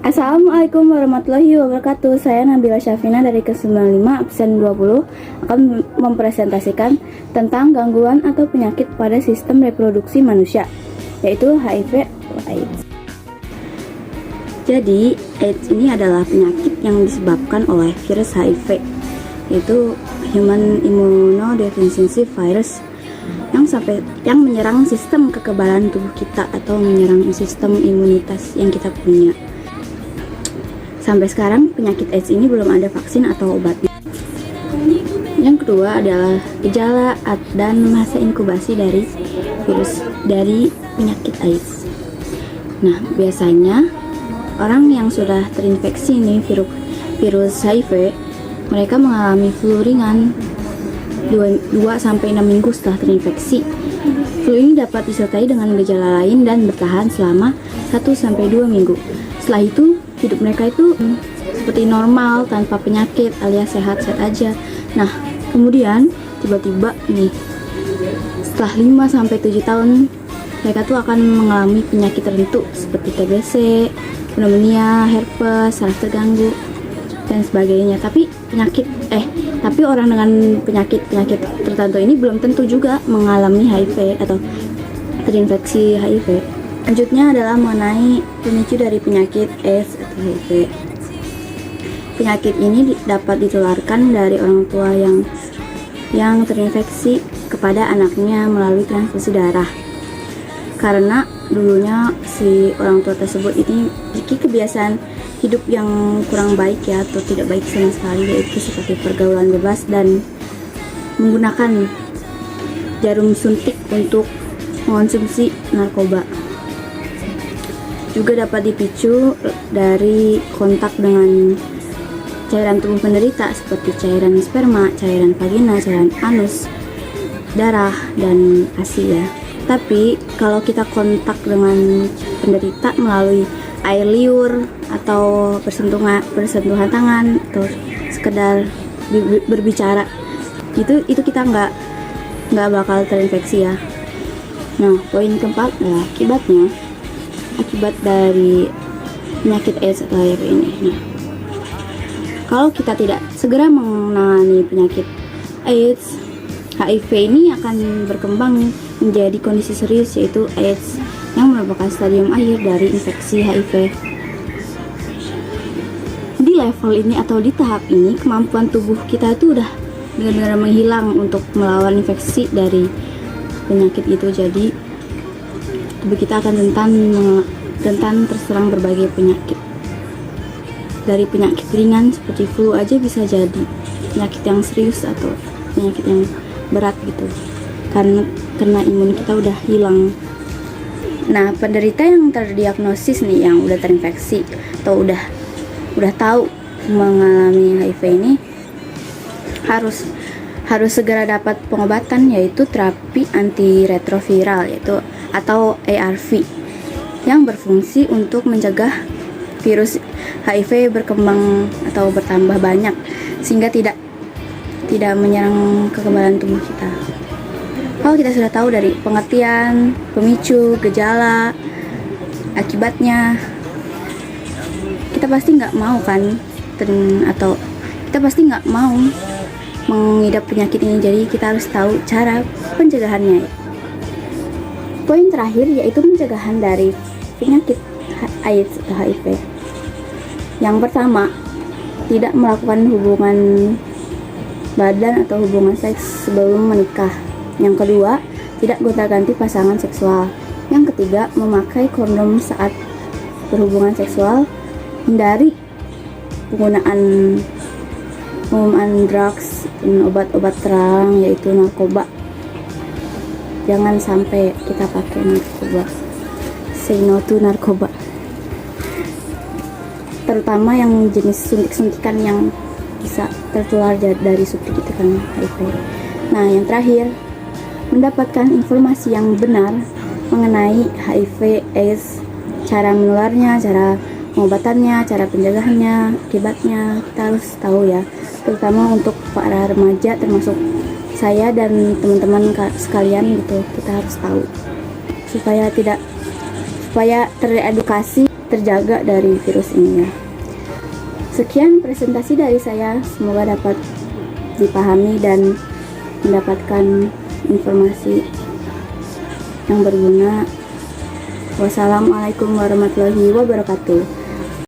Assalamualaikum warahmatullahi wabarakatuh. Saya Nabila Syafina dari ke-95 absen 20 akan mempresentasikan tentang gangguan atau penyakit pada sistem reproduksi manusia, yaitu HIV atau AIDS. Jadi, AIDS ini adalah penyakit yang disebabkan oleh virus HIV, yaitu Human Immunodeficiency Virus yang menyerang sistem kekebalan tubuh kita atau menyerang sistem imunitas yang kita punya. Sampai sekarang penyakit AIDS ini belum ada vaksin atau obatnya. Yang kedua adalah gejala dan masa inkubasi dari penyakit AIDS. Nah, biasanya orang yang sudah terinfeksi ini virus HIV, mereka mengalami flu ringan 2-6 minggu setelah terinfeksi. Flu ini dapat disertai dengan gejala lain dan bertahan selama 1-2 minggu. Setelah itu, hidup mereka itu seperti normal, tanpa penyakit alias sehat-sehat aja. Nah, kemudian tiba-tiba nih, setelah 5-7 tahun, mereka tuh akan mengalami penyakit tertentu seperti TBC, pneumonia, herpes, saraf terganggu, dan sebagainya. Tapi orang dengan penyakit tertentu ini belum tentu juga mengalami HIV atau terinfeksi HIV. Selanjutnya adalah mengenai pemicu dari penyakit AIDS atau HIV. Penyakit ini dapat ditularkan dari orang tua yang terinfeksi kepada anaknya melalui transfusi darah. Karena dulunya si orang tua tersebut ini memiliki kebiasaan hidup yang kurang baik ya, atau tidak baik sama sekali, yaitu seperti pergaulan bebas dan menggunakan jarum suntik untuk mengonsumsi narkoba. Juga dapat dipicu dari kontak dengan cairan tubuh penderita seperti cairan sperma, cairan vagina, cairan anus, darah, dan ASI ya. Tapi kalau kita kontak dengan penderita melalui air liur atau persentuhan tangan atau sekedar berbicara, itu kita nggak bakal terinfeksi ya. Nah, poin keempat adalah akibat dari penyakit AIDS atau HIV ini. Nah, kalau kita tidak segera menangani penyakit AIDS, HIV ini akan berkembang menjadi kondisi serius, yaitu AIDS yang merupakan stadium akhir dari infeksi HIV. Di level ini atau di tahap ini, kemampuan tubuh kita itu udah benar-benar menghilang untuk melawan infeksi dari penyakit itu. Jadi tubuh kita akan rentan terserang berbagai penyakit. Dari penyakit ringan seperti flu aja bisa jadi penyakit yang serius atau penyakit yang berat gitu. Karena imun kita udah hilang. Nah, penderita yang terdiagnosis nih, yang udah terinfeksi atau udah tahu mengalami HIV ini harus segera dapat pengobatan, yaitu terapi antiretroviral atau ARV yang berfungsi untuk mencegah virus HIV berkembang atau bertambah banyak sehingga tidak menyerang kekebalan tubuh kita. Kalau kita sudah tahu dari pengertian, pemicu, gejala, akibatnya, kita pasti nggak mau kita pasti nggak mau mengidap penyakit ini. Jadi kita harus tahu cara pencegahannya. Poin terakhir yaitu pencegahan dari penyakit AIDS atau HIV. Yang pertama, tidak melakukan hubungan badan atau hubungan seks sebelum menikah. Yang kedua, tidak gonta-ganti pasangan seksual. Yang ketiga, memakai kondom saat berhubungan seksual. Hindari penggunaan drugs dan obat-obat terlarang, yaitu narkoba. Jangan sampai kita pakai narkoba. Say no to narkoba. Terutama yang jenis suntik-suntikan yang bisa tertular dari suntik itu kan HIV. Nah, yang terakhir, mendapatkan informasi yang benar mengenai HIV AIDS, cara menularnya, cara pengobatannya, cara pencegahannya, akibatnya, kita harus tahu ya. Terutama untuk para remaja termasuk saya dan teman-teman sekalian gitu, kita harus tahu supaya supaya teredukasi, terjaga dari virus ini ya. Sekian presentasi dari saya, semoga dapat dipahami dan mendapatkan informasi yang berguna. Wassalamualaikum warahmatullahi wabarakatuh.